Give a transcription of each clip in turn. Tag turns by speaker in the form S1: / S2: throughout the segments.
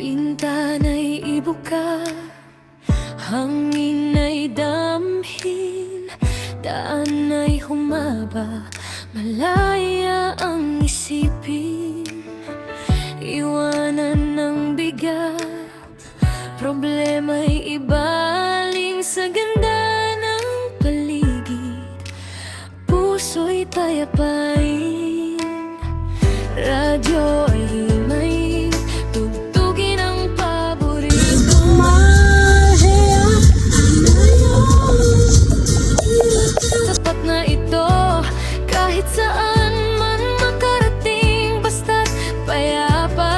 S1: Pintana'y ibuka, hangin ay damhin, daan ay humaba, malaya ang isipin. Iwanan ng bigat, problema'y ibaling sa ganda ng paligid. Puso'y tayapain, radyo ay himayin, tugtugin ang paborito. Sapat na ito, kahit saan man makarating, basta't payapa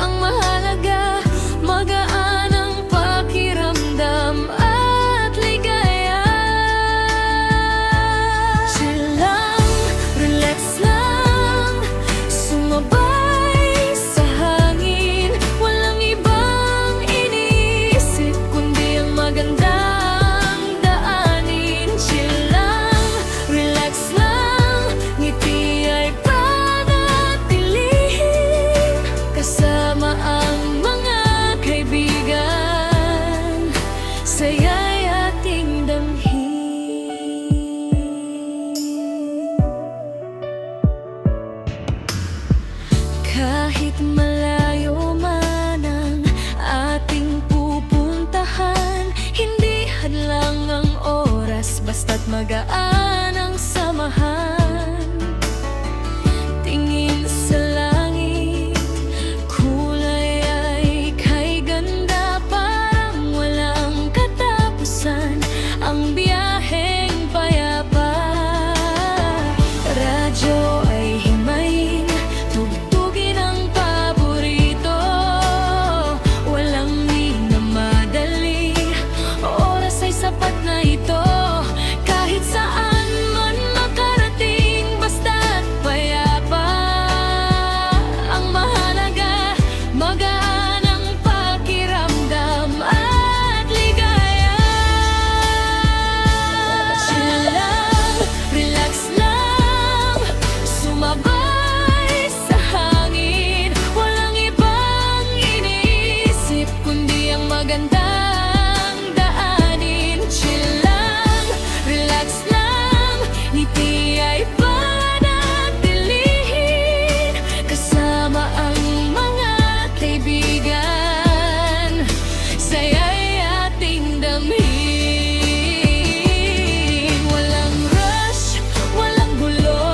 S1: ang mahalaga. Magaan ang pakiramdam at ligaya. Chill lang, relax lang, sumabay sa hangin. Walang ibang iniisip kundi ang magandang daanin. Chill lang, relax lang, ngiti ay panatilihin, kasama ang mga kaibigan, saya'y ating damhin. Kahit malayo man ang ating pupuntahan, hindi hadlang ang oras, basta't magaan ang samahan. Tingin sa langit, kulay ay kay ganda, parang walang katapusan ang biyaheng payapa. Radyo ay himayin, tugtugin ang paborito. Walang minamadali, oras ay sapat na ito. Kahit saan man makarating, basta't payapa ang mahalaga. Magaan ang pakiramdam at ligaya. Chill lang, relax lang, sumabay sa hangin. Walang ibang iniisip kundi ang magandang daanin. Chill lang, relax lang, ngiti ay panatilihin, kasama ang mga kaibigan, saya'y ating damhin. Walang rush, walang gulo,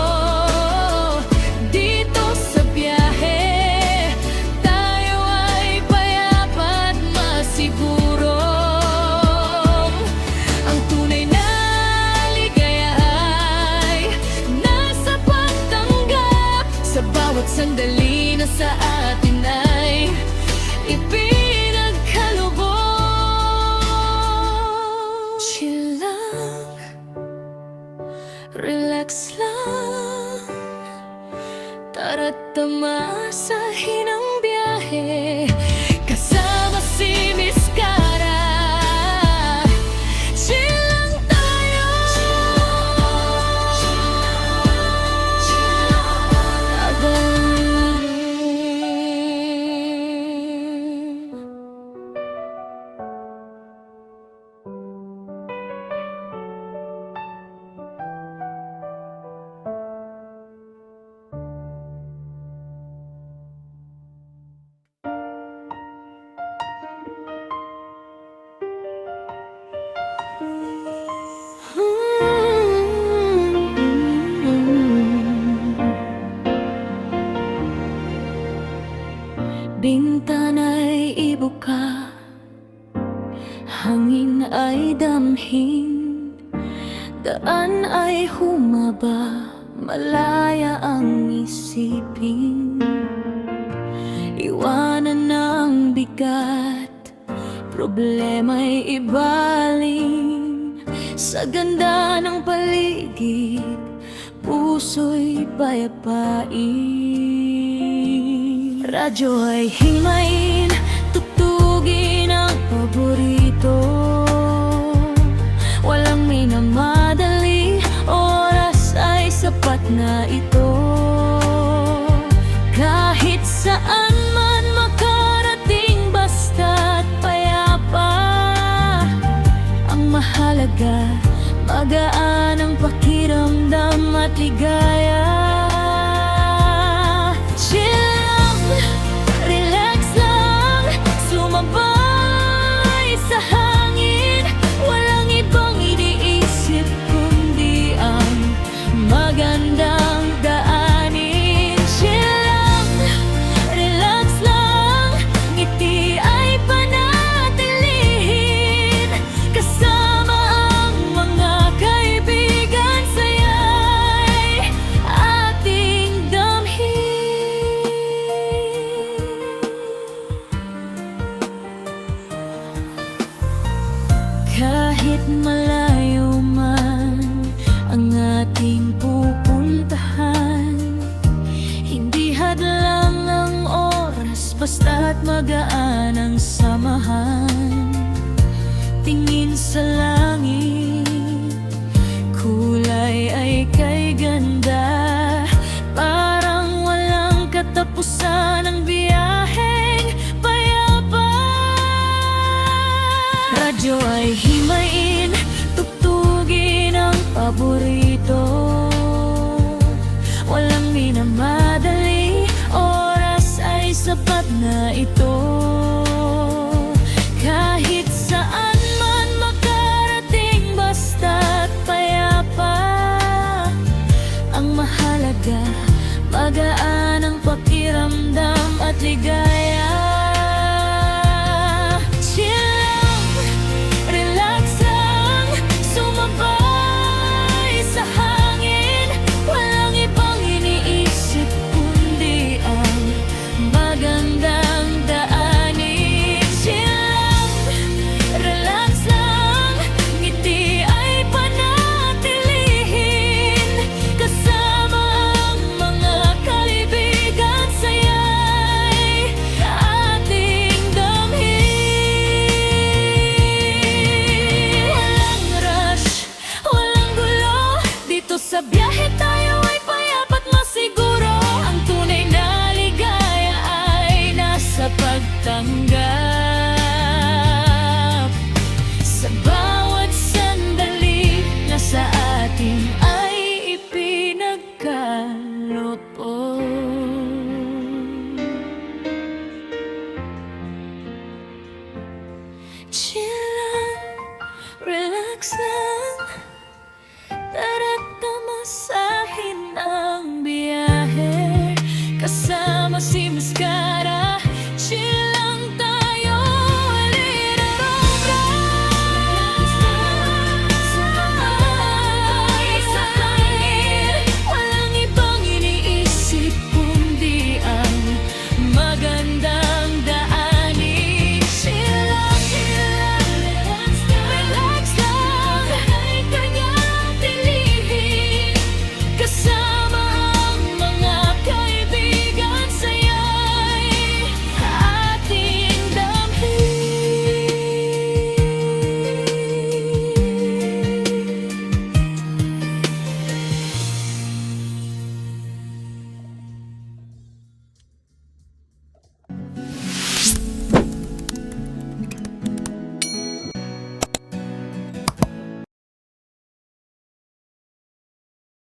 S1: dito sa biyahe tayo ay payapa at masiguro. Ang tunay na ligaya ay nasa pagtanggap, sa bawat sandali na sa atin ay ipinagkaloob. Chill lang, relax lang, tara't tamasahin ang biyahe, kasama si Miss Cara. Chill lang tayo, bintana'y ibuka, hangin ay damhin, daan ay humaba, malaya ang isipin. Iwanan ng bigat, problema'y ibaling, sa ganda ng paligid, puso'y payapain. Radyo ay himayin, tugtugin ang paborito. Walang minamadali, mahalaga, magaan ang pakiramdam at ligaya. Chill lang, relax lang, sumabay sa hangin. Walang ibang iniisip kundi ang magandang daanin. Chill lang, relax lang, ngiti ay panatilihin. Kasama ang mga kaibigan, saya'y ating damhin. Kahit malayo man ang ating pupuntahan, hindi hadlang ang oras, basta't magaan ang samahan. Tingin sa langit, kulay ay kay ganda, parang walang katapusan ang biyaheng payapa. Radyo ay himayin, tugtugin ang paborito. Walang minamadali, oras ay sapat na ito. Kahit saan man makarating, basta't payapa. Ang mahalaga, magaan ang pakiramdam at ligaya. Chill lang, relax lang, sumabay sa hangin. Walang ibang iniisip kundi ang magandang daanin. Chill lang, relax lang, ngiti ay panatilihin. Kasama ang mga kaibigan, saya'y ating damhin. Walang rush, walang gulo, dito sa biyahe tayo ay payapa't masiguro. Ang tunay na ligaya ay nasa pagtanggap. Sa bawat sandali na sa atin ay ipinagkaloob. Chill lang, relax lang, tara't tamasa